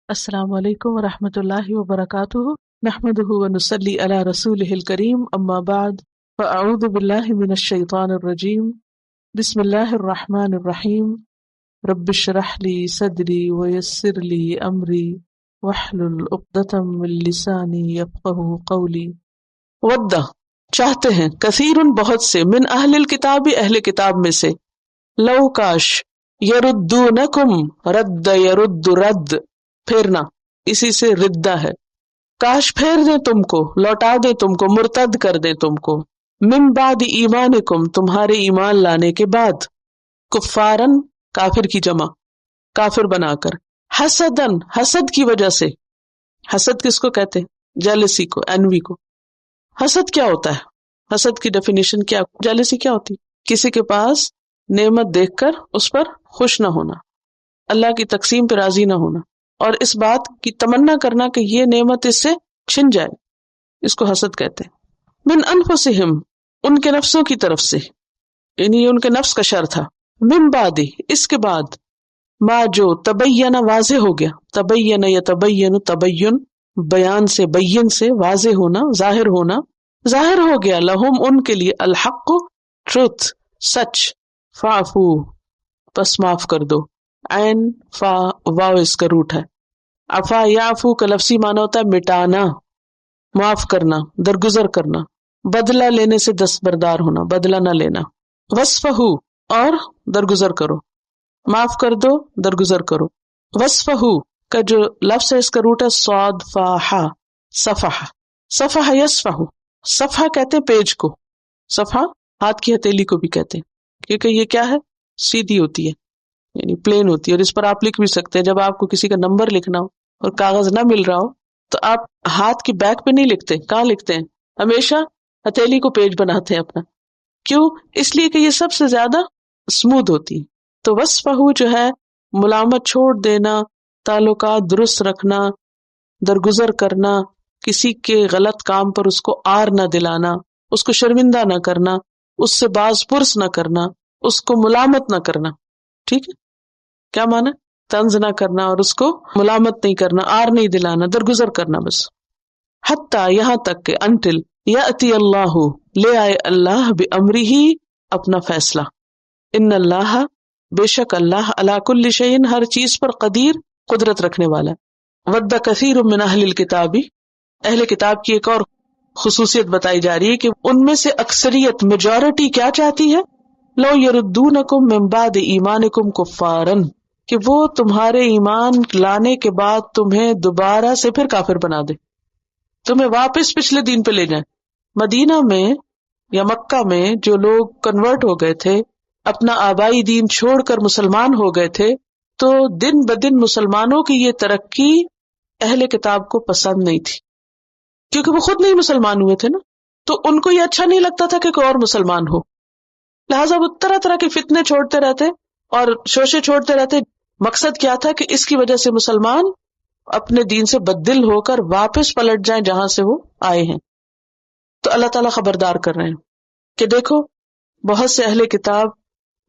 السلام علیکم ورحمۃ اللہ وبرکاتہ، نحمده ونصلی علی رسولہ الکریم، اما بعد فاعوذ باللہ من الشیطان الرجیم، بسم اللہ الرحمن الرحیم، رب اشرح لی صدری ویسر لی امری واحلل عقدۃ من لسانی یفقہوا قولی۔ ودہ چاہتے ہیں، کثیر بہت سے، من اہل الکتاب اہل کتاب میں سے، لو کاش، یردونکم رد یرد رد پھیرنا، اسی سے ردہ ہے، کاش پھیر دیں تم کو، لوٹا دیں تم کو، مرتد کر دیں تم کو، من بعد ایمانکم تمہارے ایمان لانے کے بعد، کفارن کافر کی جمع، کافر بنا کر، حسدن حسد کی وجہ سے۔ حسد کس کو کہتے ہیں؟ جیلسی کو، انوی کو۔ حسد کیا ہوتا ہے؟ حسد کی ڈیفینیشن کیا؟ جیلسی کیا ہوتی؟ کسی کے پاس نعمت دیکھ کر اس پر خوش نہ ہونا، اللہ کی تقسیم پہ راضی نہ ہونا، اور اس بات کی تمنا کرنا کہ یہ نعمت اس سے چھن جائے، اس کو حسد کہتے ہیں۔ من انفسہم ان کے نفسوں کی طرف سے، یعنی یہ ان کے نفس کا شر تھا، من بعد اس کے بعد، ما جو تبین واضح ہو گیا، تبین یتبین تبین بیان سے، بین سے واضح ہونا، ظاہر ہونا، ظاہر ہو گیا، لہم ان کے لیے، الحق ٹروتھ سچ، فاعفو پس معاف کر دو، عین فا واو اس کا روٹ ہے، عفا یعفو کا لفظی معنی ہوتا ہے مٹانا، معاف کرنا، درگزر کرنا، بدلہ لینے سے دستبردار ہونا، بدلہ نہ لینا، وصفہو اور درگزر کرو، معاف کر دو، درگزر کرو، وصفہو کا جو لفظ ہے اس کا روٹ ہے صاد فا ہا، صفحہ، صفحہ یصفحو، صفحہ کہتے ہیں پیج کو، صفحہ ہاتھ کی ہتھیلی کو بھی کہتے ہیں، کیونکہ یہ کیا ہے؟ سیدھی ہوتی ہے، یعنی پلین ہوتی ہے، اور اس پر آپ لکھ بھی سکتے ہیں۔ جب آپ کو کسی کا نمبر لکھنا ہو اور کاغذ نہ مل رہا ہو تو آپ ہاتھ کی بیک پہ نہیں لکھتے، کہاں لکھتے ہیں؟ ہمیشہ ہتھیلی کو پیج بناتے ہیں اپنا، کیوں؟ اس لیے کہ یہ سب سے زیادہ اسموتھ ہوتی ہے۔ تو وصفہو جو ہے ملامت چھوڑ دینا، تعلقات درست رکھنا، درگزر کرنا، کسی کے غلط کام پر اس کو آر نہ دلانا، اس کو شرمندہ نہ کرنا، اس سے باز پرس نہ کرنا، اس کو ملامت نہ کرنا، ٹھیک ہے؟ کیا معنی؟ طنز نہ کرنا اور اس کو ملامت نہیں کرنا، آر نہیں دلانا، درگزر کرنا بس۔ حتیٰ یہاں تک کہ، انٹل یأتی اللہ لے آئے اللہ بامرہ اپنا فیصلہ، ان اللہ بے شک اللہ علی کل شیء ہر چیز پر قدیر قدرت رکھنے والا ہے۔ ود کثیر من اہل الکتاب اہل کتاب کی ایک اور خصوصیت بتائی جا رہی ہے کہ ان میں سے اکثریت، میجورٹی کیا چاہتی ہے؟ لو یردونکم من بعد ایمانکم کفارا، کہ وہ تمہارے ایمان لانے کے بعد تمہیں دوبارہ سے پھر کافر بنا دے، تمہیں واپس پچھلے دین پہ لے جائیں۔ مدینہ میں یا مکہ میں جو لوگ کنورٹ ہو گئے تھے، اپنا آبائی دین چھوڑ کر مسلمان ہو گئے تھے، تو دن بدن مسلمانوں کی یہ ترقی اہل کتاب کو پسند نہیں تھی، کیونکہ وہ خود نہیں مسلمان ہوئے تھے نا، تو ان کو یہ اچھا نہیں لگتا تھا کہ کوئی اور مسلمان ہو، لہٰذا وہ طرح طرح کے فتنے چھوڑتے رہتے اور شوشے چھوڑتے رہتے۔ مقصد کیا تھا کہ اس کی وجہ سے مسلمان اپنے دین سے بددل ہو کر واپس پلٹ جائیں جہاں سے وہ آئے ہیں۔ تو اللہ تعالیٰ خبردار کر رہے ہیں کہ دیکھو، بہت سے اہل کتاب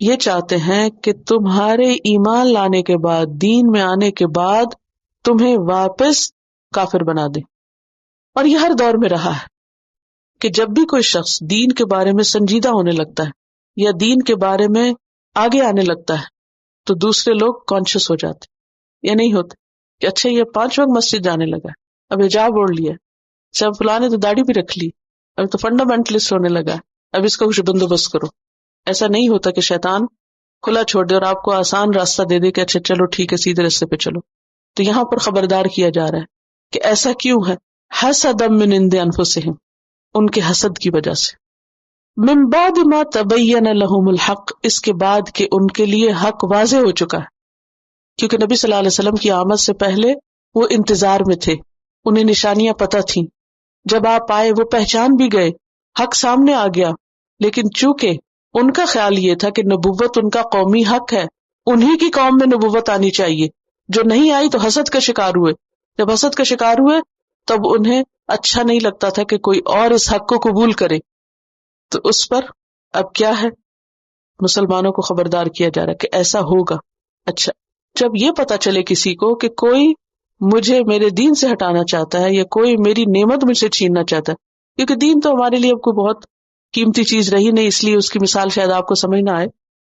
یہ چاہتے ہیں کہ تمہارے ایمان لانے کے بعد، دین میں آنے کے بعد تمہیں واپس کافر بنا دیں، اور یہ ہر دور میں رہا ہے کہ جب بھی کوئی شخص دین کے بارے میں سنجیدہ ہونے لگتا ہے یا دین کے بارے میں آگے آنے لگتا ہے تو دوسرے لوگ کانشیس ہو جاتے، یا نہیں ہوتے کہ اچھا یہ 5 وقت مسجد جانے لگا ہے، اب حجاب اوڑھ لیا، اچھا فلاں نے تو داڑھی بھی رکھ لی، اب تو فنڈامنٹلسٹ ہونے لگا ہے، اب اس کا کچھ بندوبست کرو۔ ایسا نہیں ہوتا کہ شیطان کھلا چھوڑ دے اور آپ کو آسان راستہ دے دے کہ اچھا چلو ٹھیک ہے سیدھے راستے پہ چلو۔ تو یہاں پر خبردار کیا جا رہا ہے کہ ایسا کیوں ہے؟ حسدا من عند انفسہم، ان کے حسد کی وجہ سے، من بعد ما تبین لہم الحق، اس کے بعد کہ ان کے لیے حق واضح ہو چکا ہے، کیونکہ نبی صلی اللہ علیہ وسلم کی آمد سے پہلے وہ انتظار میں تھے، انہیں نشانیاں پتہ تھیں، جب آپ آئے وہ پہچان بھی گئے، حق سامنے آ گیا، لیکن چونکہ ان کا خیال یہ تھا کہ نبوت ان کا قومی حق ہے، انہی کی قوم میں نبوت آنی چاہیے، جو نہیں آئی تو حسد کا شکار ہوئے، جب حسد کا شکار ہوئے تب انہیں اچھا نہیں لگتا تھا کہ کوئی اور اس حق کو قبول کرے، تو اس پر اب کیا ہے؟ مسلمانوں کو خبردار کیا جا رہا ہے کہ ایسا ہوگا۔ اچھا، جب یہ پتا چلے کسی کو کہ کوئی مجھے میرے دین سے ہٹانا چاہتا ہے یا کوئی میری نعمت مجھ سے چھیننا چاہتا ہے، کیونکہ دین تو ہمارے لیے اب کوئی بہت قیمتی چیز رہی نہیں، اس لیے اس کی مثال شاید آپ کو سمجھ نہ آئے.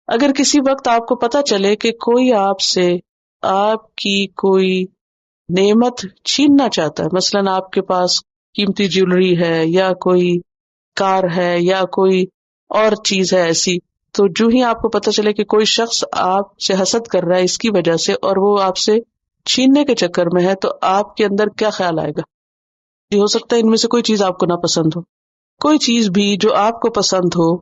اگر کسی وقت آپ کو پتہ چلے کہ کوئی آپ سے آپ کی کوئی نعمت چھیننا چاہتا ہے، مثلاً آپ کے پاس قیمتی جیولری ہے یا کوئی کار ہے یا کوئی اور چیز ہے ایسی، تو جو ہی آپ کو پتہ چلے کہ کوئی شخص آپ سے حسد کر رہا ہے اس کی وجہ سے اور وہ آپ سے چھیننے کے چکر میں ہے، تو آپ کے اندر کیا خیال آئے گا؟ یہ ہو سکتا ہے ان میں سے کوئی چیز آپ کو نہ پسند ہو، کوئی چیز بھی جو آپ کو پسند ہو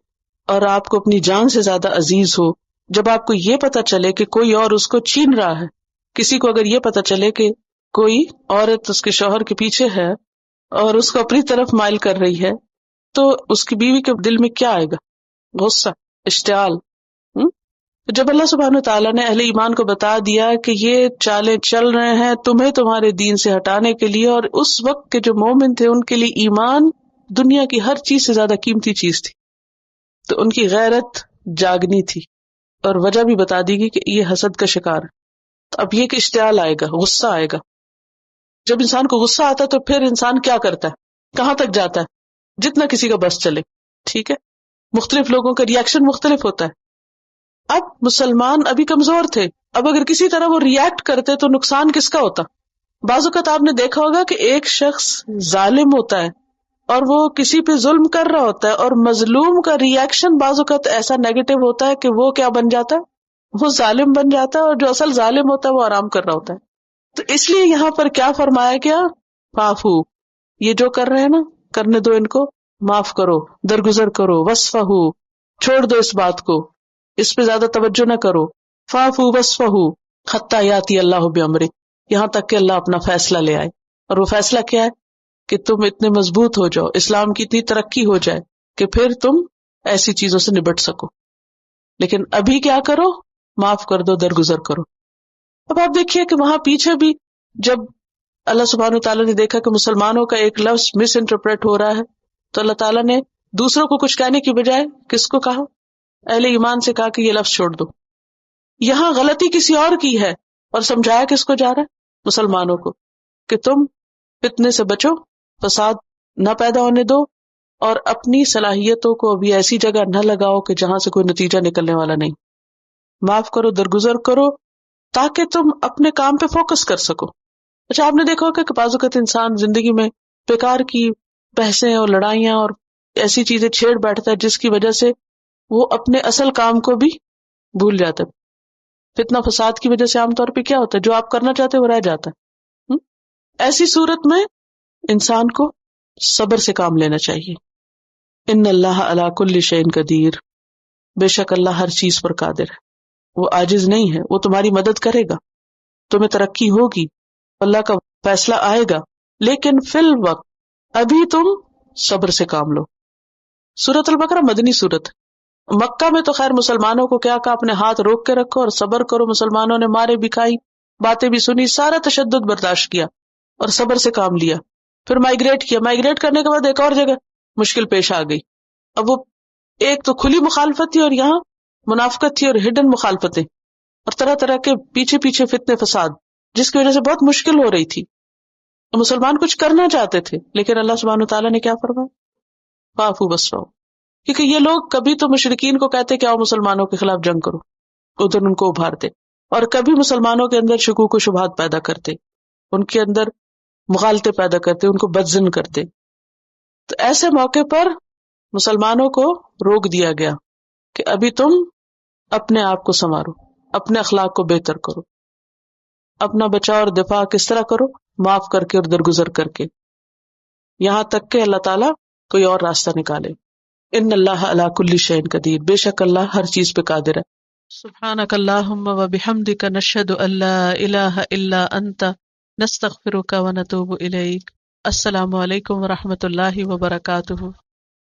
اور آپ کو اپنی جان سے زیادہ عزیز ہو، جب آپ کو یہ پتہ چلے کہ کوئی اور اس کو چھین رہا ہے. کسی کو اگر یہ پتہ چلے کہ کوئی عورت اس کے شوہر کے پیچھے ہے اور اس کو اپنی طرف مائل کر رہی ہے، تو اس کی بیوی کے دل میں کیا آئے گا؟ غصہ، اشتعال. جب اللہ سبحانہ تعالیٰ نے اہل ایمان کو بتا دیا کہ یہ چالیں چل رہے ہیں تمہیں تمہارے دین سے ہٹانے کے لیے، اور اس وقت کے جو مومن تھے ان کے لیے ایمان دنیا کی ہر چیز سے زیادہ قیمتی چیز تھی، تو ان کی غیرت جاگنی تھی اور وجہ بھی بتا دی گئی کہ یہ حسد کا شکار ہے. تو اب یہ کہ اشتعال آئے گا، غصہ آئے گا. جب انسان کو غصہ آتا ہے تو پھر انسان کیا کرتا ہے؟ کہاں تک جاتا ہے؟ جتنا کسی کا بس چلے. ٹھیک ہے، مختلف لوگوں کا ریئیکشن مختلف ہوتا ہے. اب مسلمان ابھی کمزور تھے، اب اگر کسی طرح وہ ریئیکٹ کرتے تو نقصان کس کا ہوتا؟ بعض اوقات آپ نے دیکھا ہوگا کہ ایک شخص ظالم ہوتا ہے اور وہ کسی پہ ظلم کر رہا ہوتا ہے، اور مظلوم کا ریئیکشن بعض اوقات ایسا نیگیٹو ہوتا ہے کہ وہ کیا بن جاتا ہے؟ وہ ظالم بن جاتا ہے، اور جو اصل ظالم ہوتا ہے وہ آرام کر رہا ہوتا ہے. تو اس لیے یہاں پر کیا فرمایا گیا؟ فاعفو، یہ جو کر رہے ہیں نا، کرنے دو ان کو، معاف کرو، درگزر کرو. وصفحو، چھوڑ دو اس بات کو، اس پہ زیادہ توجہ نہ کرو. فاعفو وصفحو حتی یاتی اللہ بامرہ، یہاں تک کہ اللہ اپنا فیصلہ لے آئے. اور وہ فیصلہ کیا ہے؟ کہ تم اتنے مضبوط ہو جاؤ، اسلام کی اتنی ترقی ہو جائے کہ پھر تم ایسی چیزوں سے نبٹ سکو. لیکن ابھی کیا کرو؟ معاف کر دو، درگزر کرو. اب آپ دیکھیے کہ وہاں پیچھے بھی جب اللہ سبحانہ تعالیٰ نے دیکھا کہ مسلمانوں کا ایک لفظ مس انٹرپریٹ ہو رہا ہے، تو اللہ تعالیٰ نے دوسروں کو کچھ کہنے کی بجائے کس کو کہا؟ اہل ایمان سے کہا کہ یہ لفظ چھوڑ دو. یہاں غلطی کسی اور کی ہے اور سمجھایا کس کو جا رہا ہے؟ مسلمانوں کو، کہ تم فتنے سے بچو، فساد نہ پیدا ہونے دو، اور اپنی صلاحیتوں کو ابھی ایسی جگہ نہ لگاؤ کہ جہاں سے کوئی نتیجہ نکلنے والا نہیں. معاف کرو، درگزر کرو، تاکہ تم اپنے کام پہ فوکس کر سکو. اچھا، آپ نے دیکھا ہوگا کہ بعض اوقات انسان زندگی میں بیکار کی بحثیں اور لڑائیاں اور ایسی چیزیں چھیڑ بیٹھتا ہے جس کی وجہ سے وہ اپنے اصل کام کو بھی بھول جاتا ہے. فتنہ فساد کی وجہ سے عام طور پہ کیا ہوتا ہے؟ جو آپ کرنا چاہتے وہ رہ جاتا ہے. ایسی صورت میں انسان کو صبر سے کام لینا چاہیے. ان اللہ علی کل شیء قدیر، بے شک اللہ ہر چیز پر قادر ہے، وہ عاجز نہیں ہے، وہ تمہاری مدد کرے گا، تمہیں ترقی ہوگی، اللہ کا فیصلہ آئے گا، لیکن فی الوقت ابھی تم صبر سے کام لو. سورۃ البقرہ مدنی سورت. مکہ میں تو خیر مسلمانوں کو کیا کہا؟ اپنے ہاتھ روک کے رکھو اور صبر کرو. مسلمانوں نے مارے بھی کھائی، باتیں بھی سنی، سارا تشدد برداشت کیا اور صبر سے کام لیا. پھر مائگریٹ کیا، مائگریٹ کرنے کے بعد ایک اور جگہ مشکل پیش آ گئی. اب وہ ایک تو کھلی مخالفت تھی اور یہاں منافقت تھی اور ہڈن مخالفتیں اور طرح طرح کے پیچھے پیچھے فتنے فساد، جس کی وجہ سے بہت مشکل ہو رہی تھی. مسلمان کچھ کرنا چاہتے تھے لیکن اللہ سبحانہ تعالیٰ نے کیا فرمایا؟ فاعفو وصفحوا. کیونکہ یہ لوگ کبھی تو مشرکین کو کہتے کہ آؤ مسلمانوں کے خلاف جنگ کرو، ادھر ان کو ابھارتے، اور کبھی مسلمانوں کے اندر شکوک و شبہات پیدا کرتے، ان کے اندر مغالطے پیدا کرتے، ان کو بدظن کرتے. تو ایسے موقع پر مسلمانوں کو روک دیا گیا کہ ابھی تم اپنے آپ کو سنوارو، اپنے اخلاق کو بہتر کرو، اپنا بچاؤ اور دفاع کس طرح کرو؟ معاف کر کے اور درگزر کر کے، یہاں تک کہ اللہ تعالیٰ کوئی اور راستہ نکالے. ان اللہ علی کل شیء قدیر، بے شک اللہ ہر چیز پہ قادر ہے. سبحانک اللہم و بحمدک، نشہد ان لا الہ الا انت، نستغفرک و نتوب الیک. السلام علیکم و رحمۃ اللہ وبرکاتہ.